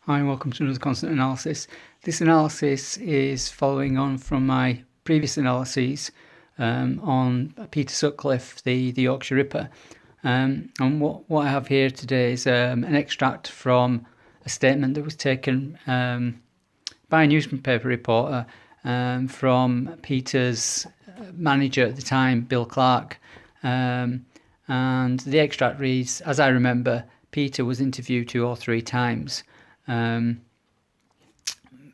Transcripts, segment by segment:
Hi and welcome to another consonant analysis. This analysis is following on from my previous analyses on Peter Sutcliffe, the Yorkshire Ripper. And what I have here today is an extract from a statement that was taken by a newspaper reporter from Peter's manager at the time, Bill Clark. And the extract reads, as I remember, Peter was interviewed 2 or 3 times.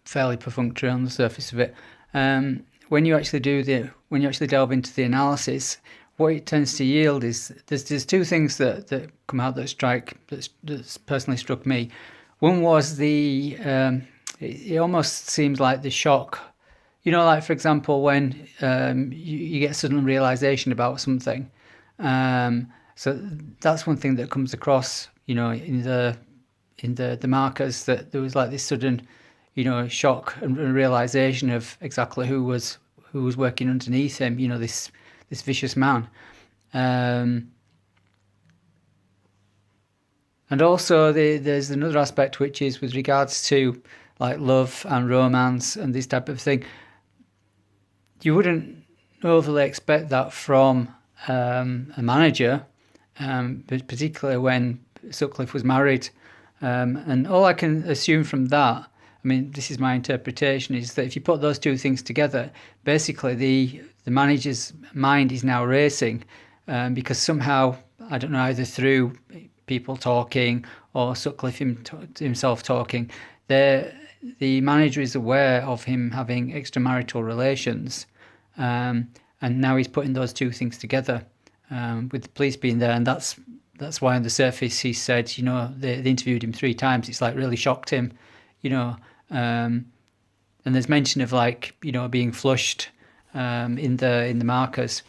Fairly perfunctory on the surface of it. When you actually delve into the analysis, what it tends to yield is there's 2 things that come out that's personally struck me. One was it almost seems like the shock, like for example when you get a sudden realization about something. So that's one thing that comes across, in the markers, that there was like this sudden, shock and realization of exactly who was working underneath him. This vicious man. And also there's another aspect, which is with regards to like love and romance and this type of thing. You wouldn't overly expect that from a manager, but particularly when Sutcliffe was married. And all I can assume from that, this is my interpretation, is that if you put those 2 things together, basically the manager's mind is now racing, because somehow, I don't know, either through people talking or Sutcliffe himself talking, the manager is aware of him having extramarital relations, and now he's putting those 2 things together, with the police being there, and that's why on the surface he said, they interviewed him 3 times. It's like really shocked him, and there's mention of like, being flushed in the markers.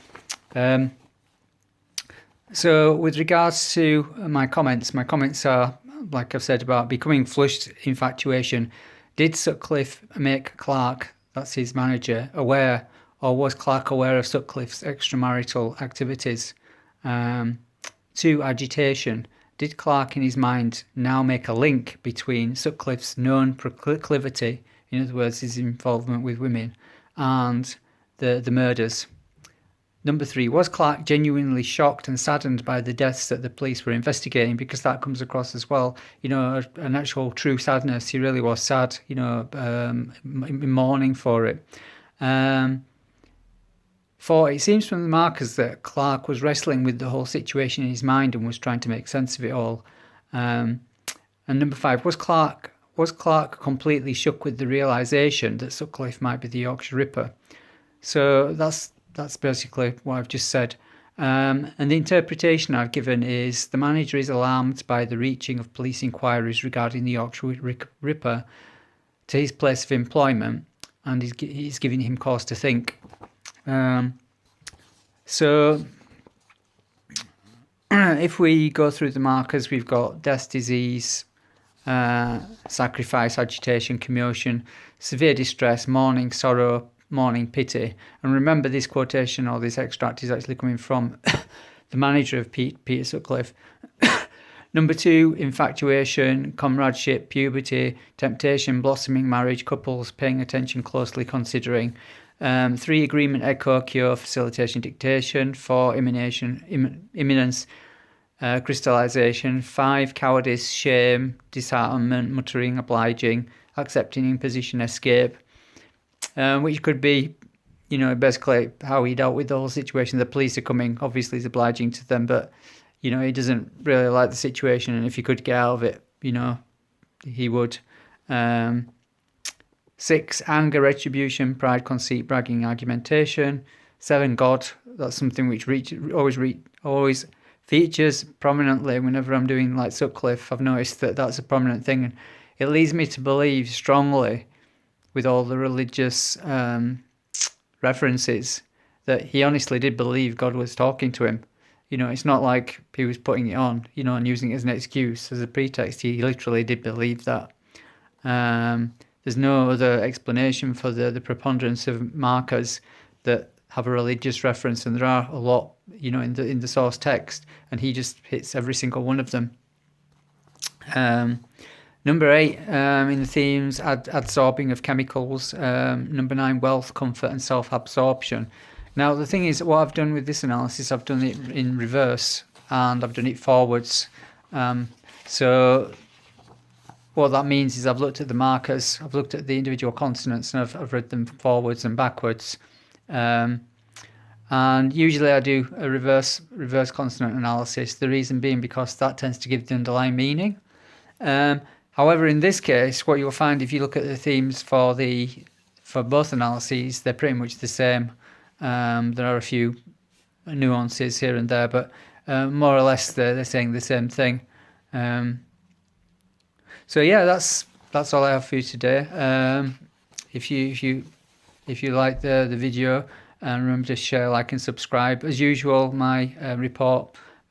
So with regards to my comments are, like I've said, about becoming flushed, infatuation. Did Sutcliffe make Clark, that's his manager, aware, or was Clark aware of Sutcliffe's extramarital activities? 2, agitation. Did Clark in his mind now make a link between Sutcliffe's known proclivity, in other words his involvement with women, and the murders? Number 3, was Clark genuinely shocked and saddened by the deaths that the police were investigating? Because that comes across as well, an actual true sadness. He really was sad, in mourning for it. 4, it seems from the markers that Clark was wrestling with the whole situation in his mind and was trying to make sense of it all. And number 5, was Clark completely shook with the realisation that Sutcliffe might be the Yorkshire Ripper? So that's basically what I've just said. And the interpretation I've given is the manager is alarmed by the reaching of police inquiries regarding the Yorkshire Ripper to his place of employment, and he's giving him cause to think. So if we go through the markers, we've got death, disease, sacrifice, agitation, commotion, severe distress, mourning, sorrow, mourning, pity. And remember, this quotation or this extract is actually coming from the manager of Peter Sutcliffe. Number 2, infatuation, comradeship, puberty, temptation, blossoming, marriage, couples, paying attention, closely considering. 3, agreement, echo, cure, facilitation, dictation. 4, imminence, crystallization. 5, cowardice, shame, disheartenment, muttering, obliging, accepting, imposition, escape. Which could be, basically how he dealt with the whole situation. The police are coming, obviously he's obliging to them, but, he doesn't really like the situation, and if he could get out of it, he would. 6, anger, retribution, pride, conceit, bragging, argumentation. 7, God. That's something which always features prominently whenever I'm doing like Sutcliffe. I've noticed that that's a prominent thing, and it leads me to believe strongly, with all the religious references, that he honestly did believe God was talking to him. It's not like he was putting it on, and using it as an excuse, as a pretext. He literally did believe that. There's no other explanation for the preponderance of markers that have a religious reference, and there are a lot, in the source text, and he just hits every single one of them. Number 8, in the themes, adsorbing of chemicals. Number 9, wealth, comfort, and self-absorption. Now, the thing is, what I've done with this analysis, I've done it in reverse, and I've done it forwards. So what that means is I've looked at the markers, I've looked at the individual consonants, and I've read them forwards and backwards. And usually I do a reverse consonant analysis. The reason being because that tends to give the underlying meaning. However, in this case, what you'll find if you look at the themes for both analyses, they're pretty much the same. There are a few nuances here and there, but more or less they're saying the same thing. So yeah, that's all I have for you today. If you like the video, remember to share, like, and subscribe. As usual, my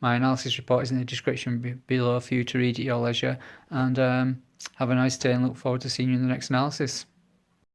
analysis report is in the description below for you to read at your leisure. And have a nice day, and look forward to seeing you in the next analysis.